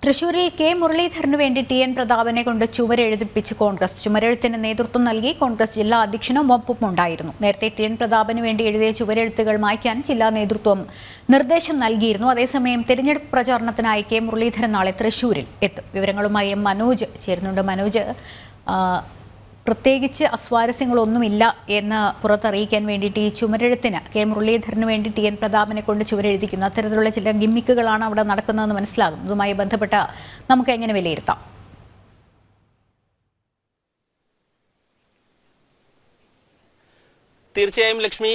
തൃശൂരിൽ കെ മുരളീധരനു വേണ്ടി T N പ്രതാപനെ കൊണ്ട് ചുവരെഴുതിപ്പിച്ച് കോൺഗ്രസ്. ചുമരെഴുത്തിന് നേതൃത്വം നൽകി കോൺഗ്രസ് ജില്ലാ അധ്യക്ഷനും ഒപ്പം ഉണ്ടായിരുന്നു. നേരത്തെ ടി എൻ പ്രതാപന് വേണ്ടി എഴുതിയ ചുവരെഴുത്തുകൾ മായ്ക്കാൻ ജില്ലാ നേതൃത്വം നിർദ്ദേശം നൽകിയിരുന്നു. അതേസമയം തെരഞ്ഞെടുപ്പ് പ്രചാരണത്തിനായി കെ മുരളീധരൻ നാളെ തൃശൂരിൽ എത്തും. വിവരങ്ങളുമായി മനോജ് ചേരുന്നുണ്ട്. മനോജ്, പ്രത്യേകിച്ച് അസ്വാരസ്യങ്ങളൊന്നുമില്ല എന്ന് പുറത്തറിയിക്കാൻ വേണ്ടിയിട്ട് ഈ ചുമരെഴുത്തിന് കെ മുരളീധരന് വേണ്ടി ടി എൻ പ്രതാപനെ കൊണ്ട് ചുവരെഴുതിക്കുന്നു. അത്തരത്തിലുള്ള ചില ഗിമ്മിക്കുകളാണ് അവിടെ നടക്കുന്നതെന്ന് മനസ്സിലാകും. ഇതുമായി ബന്ധപ്പെട്ട് നമുക്ക് എങ്ങനെ വിലയിരുത്താം? തീർച്ചയായും ലക്ഷ്മി,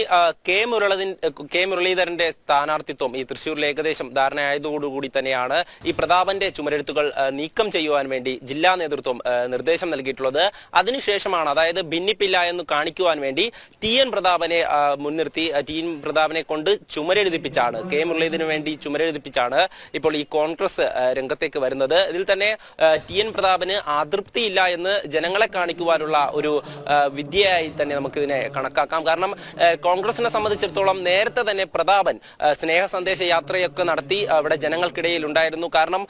കെ മുരളീധരന്റെ സ്ഥാനാർത്ഥിത്വം ഈ തൃശ്ശൂരിൽ ഏകദേശം ധാരണയായതോടുകൂടി തന്നെയാണ് ഈ പ്രതാപന്റെ ചുമരെഴുത്തുകൾ നീക്കം ചെയ്യുവാൻ വേണ്ടി ജില്ലാ നേതൃത്വം നിർദ്ദേശം നൽകിയിട്ടുള്ളത്. അതിനുശേഷമാണ്, അതായത് ഭിന്നിപ്പില്ല എന്ന് കാണിക്കുവാൻ വേണ്ടി ടി എൻ പ്രതാപനെ മുൻനിർത്തി ടി എൻ പ്രതാപനെ കൊണ്ട് ചുമരെഴുതിപ്പിച്ചാണ്, കെ മുരളീധരന് വേണ്ടി ചുമരെഴുതിപ്പിച്ചാണ് ഇപ്പോൾ ഈ കോൺഗ്രസ് രംഗത്തേക്ക് വരുന്നത്. ഇതിൽ തന്നെ ടി എൻ പ്രതാപന് അതൃപ്തിയില്ല എന്ന് ജനങ്ങളെ കാണിക്കുവാനുള്ള ഒരു വിദ്യയായി തന്നെ നമുക്കിതിനെ കണക്കാക്കാം. കാരണം കോൺഗ്രസിനെ സംബന്ധിച്ചിടത്തോളം നേരത്തെ തന്നെ പ്രതാപൻ സ്നേഹ സന്ദേശ യാത്രയൊക്കെ നടത്തി അവിടെ ജനങ്ങൾക്കിടയിൽ ഉണ്ടായിരുന്നു. കാരണം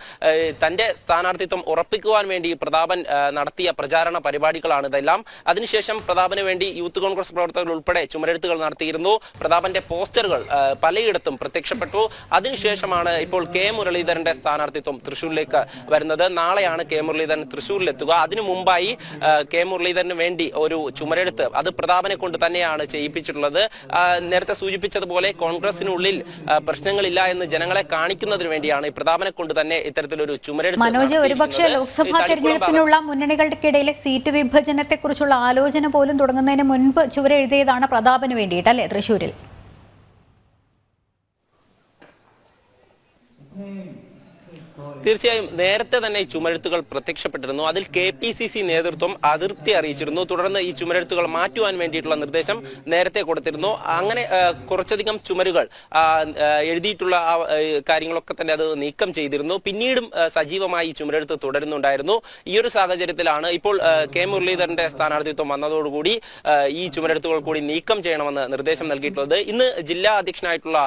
തന്റെ സ്ഥാനാർത്ഥിത്വം ഉറപ്പിക്കുവാൻ വേണ്ടി പ്രതാപൻ നടത്തിയ പ്രചാരണ പരിപാടികളാണ് ഇതെല്ലാം. അതിനുശേഷം പ്രതാപന് വേണ്ടി യൂത്ത് കോൺഗ്രസ് പ്രവർത്തകർ ഉൾപ്പെടെ ചുമരെഴുത്തുകൾ നടത്തിയിരുന്നു. പ്രതാപന്റെ പോസ്റ്ററുകൾ പലയിടത്തും പ്രത്യക്ഷപ്പെട്ടു. അതിനുശേഷമാണ് ഇപ്പോൾ കെ മുരളീധരന്റെ സ്ഥാനാർത്ഥിത്വം തൃശ്ശൂരിലേക്ക് വരുന്നത്. നാളെയാണ് കെ മുരളീധരൻ തൃശ്ശൂരിലെത്തുക. അതിനു മുമ്പായി കെ മുരളീധരന് വേണ്ടി ഒരു ചുമരെഴുത്ത് അത് പ്രതാപനെ കൊണ്ട് തന്നെയാണ് ചെയ്യിപ്പിച്ചിട്ടുള്ളത്. നേരത്തെ സൂചിപ്പിച്ചതുപോലെ കോൺഗ്രസിനുള്ളിൽ പ്രശ്നങ്ങളില്ല എന്ന് ജനങ്ങളെ കാണിക്കുന്നതിന് വേണ്ടിയാണ് ഈ പ്രതാപനെ കൊണ്ട് തന്നെ ഇത്തരത്തിലൊരു ചുമരെഴുത്ത്. മനോജ്, ഒരുപക്ഷെ ലോക്സഭാ തെരഞ്ഞെടുപ്പിനുള്ള മുന്നണികൾക്കിടയിലെ സീറ്റ് വിഭജനത്തെക്കുറിച്ചുള്ള ആലോചന പോലും തുടങ്ങുന്നതിന് മുൻപ് ചുവരെഴുതിയതാണ് പ്രതാപന് വേണ്ടിയിട്ടല്ലേ തൃശ്ശൂരിൽ? തീർച്ചയായും നേരത്തെ തന്നെ ഈ ചുമരെഴുത്തുകൾ പ്രത്യക്ഷപ്പെട്ടിരുന്നു. അതിൽ KPCC നേതൃത്വം അതൃപ്തി അറിയിച്ചിരുന്നു. തുടർന്ന് ഈ ചുമരെഴുത്തുകൾ മാറ്റുവാൻ വേണ്ടിയിട്ടുള്ള നിർദ്ദേശം നേരത്തെ കൊടുത്തിരുന്നു. അങ്ങനെ കുറച്ചധികം ചുമരുകൾ എഴുതിയിട്ടുള്ള കാര്യങ്ങളൊക്കെ തന്നെ അത് നീക്കം ചെയ്തിരുന്നു. പിന്നീടും സജീവമായി ഈ ചുമരെഴുത്ത് തുടരുന്നുണ്ടായിരുന്നു. ഈ ഒരു സാഹചര്യത്തിലാണ് ഇപ്പോൾ കെ മുരളീധരന്റെ സ്ഥാനാർത്ഥിത്വം വന്നതോടുകൂടി ഈ ചുമരെഴുത്തുകൾ കൂടി നീക്കം ചെയ്യണമെന്ന് നിർദ്ദേശം നൽകിയിട്ടുള്ളത്. ഇന്ന് ജില്ലാ അധ്യക്ഷനായിട്ടുള്ള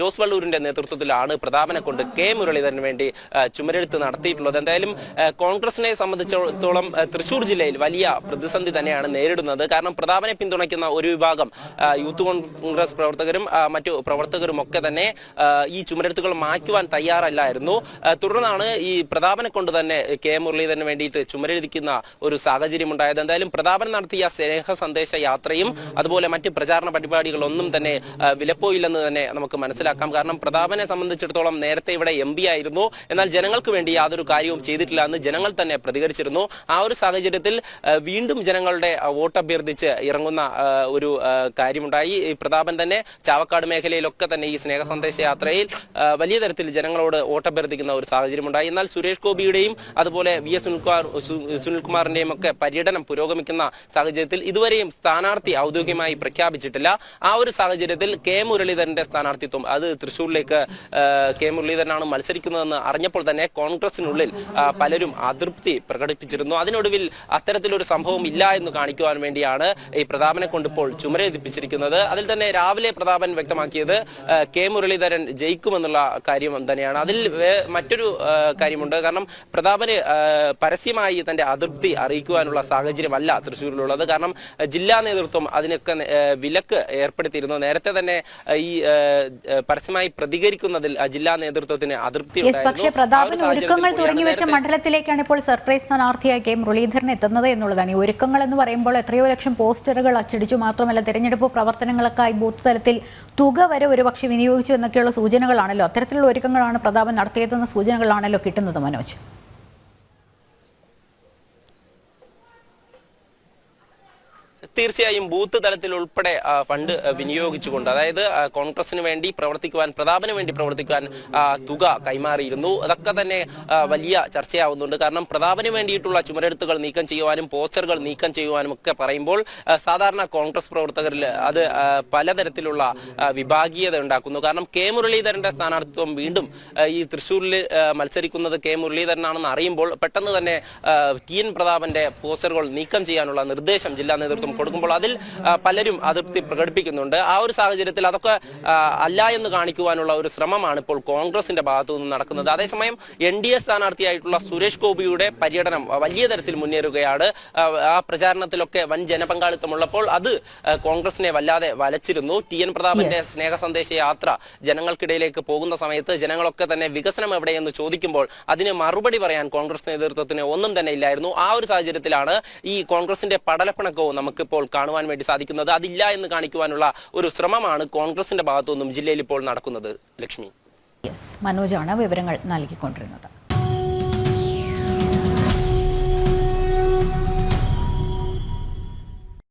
ജോസ് വള്ളൂരിന്റെ നേതൃത്വത്തിലാണ് പ്രതാപനെ കൊണ്ട് കെ മുരളീധരന് വേണ്ടി ചുമരെഴുത്ത് നടത്തിയിട്ടുള്ളത്. എന്തായാലും കോൺഗ്രസിനെ സംബന്ധിച്ചിടത്തോളം തൃശ്ശൂർ ജില്ലയിൽ വലിയ പ്രതിസന്ധി തന്നെയാണ് നേരിടുന്നത്. കാരണം പ്രതാപനെ പിന്തുണയ്ക്കുന്ന ഒരു വിഭാഗം യൂത്ത് കോൺഗ്രസ് പ്രവർത്തകരും മറ്റു പ്രവർത്തകരും ഒക്കെ തന്നെ ഈ ചുമരെഴുത്തുകൾ മാറ്റുവാൻ തയ്യാറല്ലായിരുന്നു. തുടർന്നാണ് ഈ പ്രതാപനെ കൊണ്ട് തന്നെ കെ മുരളീധരന് വേണ്ടിയിട്ട് ചുമരെഴുതിക്കുന്ന ഒരു സാഹചര്യം ഉണ്ടായത്. എന്തായാലും പ്രതാപൻ നടത്തിയ സ്നേഹ സന്ദേശ യാത്രയും അതുപോലെ മറ്റ് പ്രചാരണ പരിപാടികളൊന്നും തന്നെ വിലപ്പോയില്ലെന്ന് തന്നെ നമുക്ക് മനസ്സിലാക്കാം. കാരണം പ്രതാപനെ സംബന്ധിച്ചിടത്തോളം നേരത്തെ ഇവിടെ MP ആയിരുന്നു. എന്നാൽ ജനങ്ങൾക്ക് വേണ്ടി യാതൊരു കാര്യവും ചെയ്തിട്ടില്ല എന്ന് ജനങ്ങൾ തന്നെ പ്രതികരിച്ചിരുന്നു. ആ ഒരു സാഹചര്യത്തിൽ വീണ്ടും ജനങ്ങളുടെ വോട്ട് അഭ്യർത്ഥിച്ച് ഇറങ്ങുന്ന ഒരു കാര്യമുണ്ടായി. ഈ പ്രതാപൻ തന്നെ ചാവക്കാട് മേഖലയിലൊക്കെ തന്നെ ഈ സ്നേഹ സന്ദേശ യാത്രയിൽ വലിയ തരത്തിൽ ജനങ്ങളോട് വോട്ട് അഭ്യർത്ഥിക്കുന്ന ഒരു സാഹചര്യമുണ്ടായി. എന്നാൽ സുരേഷ് ഗോപിയുടെയും അതുപോലെ VS സുനിൽകുമാറിന്റെയും ഒക്കെ പര്യടനം പുരോഗമിക്കുന്ന സാഹചര്യത്തിൽ ഇതുവരെയും സ്ഥാനാർത്ഥി ഔദ്യോഗികമായി പ്രഖ്യാപിച്ചിട്ടില്ല. ആ ഒരു സാഹചര്യത്തിൽ കെ മുരളീധരന്റെ സ്ഥാനാർത്ഥിത്വം അത് തൃശ്ശൂരിലേക്ക് കെ മുരളീധരനാണ് മത്സരിക്കുന്നതെന്ന് അറിഞ്ഞപ്പോൾ തന്നെ കോൺഗ്രസിനുള്ളിൽ പലരും അതൃപ്തി പ്രകടിപ്പിച്ചിരുന്നു. അതിനൊടുവിൽ അത്തരത്തിലൊരു സംഭവം ഇല്ല എന്ന് കാണിക്കുവാൻ വേണ്ടിയാണ് ഈ പ്രതാപനെ കൊണ്ടിപ്പോൾ ചുമരെഴുതിപ്പിച്ചിരിക്കുന്നത്. അതിൽ തന്നെ രാവിലെ പ്രതാപൻ വ്യക്തമാക്കിയത് കെ മുരളീധരൻ ജയിക്കുമെന്നുള്ള കാര്യം തന്നെയാണ്. അതിൽ മറ്റൊരു കാര്യമുണ്ട്. കാരണം പ്രതാപന് പരസ്യമായി തന്റെ അതൃപ്തി അറിയിക്കുവാനുള്ള സാഹചര്യമല്ല തൃശ്ശൂരിലുള്ളത്. കാരണം ജില്ലാ നേതൃത്വം അതിനൊക്കെ വിലക്ക് ഏർപ്പെടുത്തിയിരുന്നു. നേരത്തെ തന്നെ ഈ പരസ്യമായി പ്രതികരിക്കുന്നതിൽ ജില്ലാ നേതൃത്വത്തിന് അതൃപ്തി. പക്ഷേ പ്രതാപന് ഒരുക്കങ്ങൾ തുടങ്ങി വെച്ച മണ്ഡലത്തിലേക്കാണ് ഇപ്പോൾ സർപ്രൈസ് സ്ഥാനാർത്ഥിയായി കെ മുരളീധരൻ എത്തുന്നത് എന്നുള്ളതാണ്. ഈ ഒരുക്കങ്ങൾ എന്ന് പറയുമ്പോൾ എത്രയോ ലക്ഷം പോസ്റ്ററുകൾ അച്ചടിച്ചു. മാത്രമല്ല തെരഞ്ഞെടുപ്പ് പ്രവർത്തനങ്ങൾക്കായി ബൂത്ത് തലത്തിൽ തുക വരെ ഒരുപക്ഷെ വിനിയോഗിച്ചു എന്നൊക്കെയുള്ള സൂചനകളാണല്ലോ, അത്തരത്തിലുള്ള ഒരുക്കങ്ങളാണ് പ്രതാപൻ നടത്തിയതെന്ന സൂചനകളാണല്ലോ കിട്ടുന്നത്. മനോജ്, തീർച്ചയായും ബൂത്ത് തലത്തിൽ ഉൾപ്പെടെ ഫണ്ട് വിനിയോഗിച്ചുകൊണ്ട്, അതായത് കോൺഗ്രസിന് വേണ്ടി പ്രവർത്തിക്കുവാൻ, പ്രതാപന് വേണ്ടി പ്രവർത്തിക്കുവാൻ തുക കൈമാറിയിരുന്നു. അതൊക്കെ തന്നെ വലിയ ചർച്ചയാവുന്നുണ്ട്. കാരണം പ്രതാപന് വേണ്ടിയിട്ടുള്ള ചുമരെഴുത്തുകൾ നീക്കം ചെയ്യുവാനും പോസ്റ്ററുകൾ നീക്കം ചെയ്യുവാനും ഒക്കെ പറയുമ്പോൾ സാധാരണ കോൺഗ്രസ് പ്രവർത്തകരിൽ അത് പലതരത്തിലുള്ള വിഭാഗീയത ഉണ്ടാക്കുന്നു. കാരണം കെ മുരളീധരന്റെ സ്ഥാനാർത്ഥിത്വം വീണ്ടും ഈ തൃശ്ശൂരിൽ മത്സരിക്കുന്നത് കെ മുരളീധരനാണെന്ന് അറിയുമ്പോൾ പെട്ടെന്ന് തന്നെ ടി എൻ പ്രതാപന്റെ പോസ്റ്ററുകൾ നീക്കം ചെയ്യാനുള്ള നിർദ്ദേശം ജില്ലാ നേതൃത്വം കൊടുക്കുമ്പോൾ അതിൽ പലരും അതൃപ്തി പ്രകടിപ്പിക്കുന്നുണ്ട്. ആ ഒരു സാഹചര്യത്തിൽ അതൊക്കെ അല്ല എന്ന് കാണിക്കുവാനുള്ള ഒരു ശ്രമമാണ് ഇപ്പോൾ കോൺഗ്രസിന്റെ ഭാഗത്തു നിന്ന് നടക്കുന്നത്. അതേസമയം NDA സ്ഥാനാർത്ഥിയായിട്ടുള്ള സുരേഷ് ഗോപിയുടെ പര്യടനം വലിയ തരത്തിൽ മുന്നേറുകയാണ്. ആ പ്രചാരണത്തിലൊക്കെ വൻ ജനപങ്കാളിത്തമുള്ളപ്പോൾ അത് കോൺഗ്രസിനെ വല്ലാതെ വലച്ചിരുന്നു. TN പ്രതാപന്റെ സ്നേഹ സന്ദേശ യാത്ര ജനങ്ങൾക്കിടയിലേക്ക് പോകുന്ന സമയത്ത് ജനങ്ങളൊക്കെ തന്നെ വികസനം എവിടെയെന്ന് ചോദിക്കുമ്പോൾ അതിന് മറുപടി പറയാൻ കോൺഗ്രസ് നേതൃത്വത്തിന് ഒന്നും തന്നെ ഇല്ലായിരുന്നു. ആ ഒരു സാഹചര്യത്തിലാണ് ഈ കോൺഗ്രസിന്റെ പടലപ്പിണക്കവും നമുക്കിപ്പോൾ കാണുവാൻ വേണ്ടി സാധിക്കുന്നത്. അതില്ല എന്ന് കാണിക്കുവാനുള്ള ഒരു ശ്രമമാണ് കോൺഗ്രസിന്റെ ഭാഗത്തുനിന്നും ജില്ലയിൽ ഇപ്പോൾ നടക്കുന്നത്. ലക്ഷ്മി, മനോജാണ് വിവരങ്ങൾ നൽകിക്കൊണ്ടിരുന്നത്.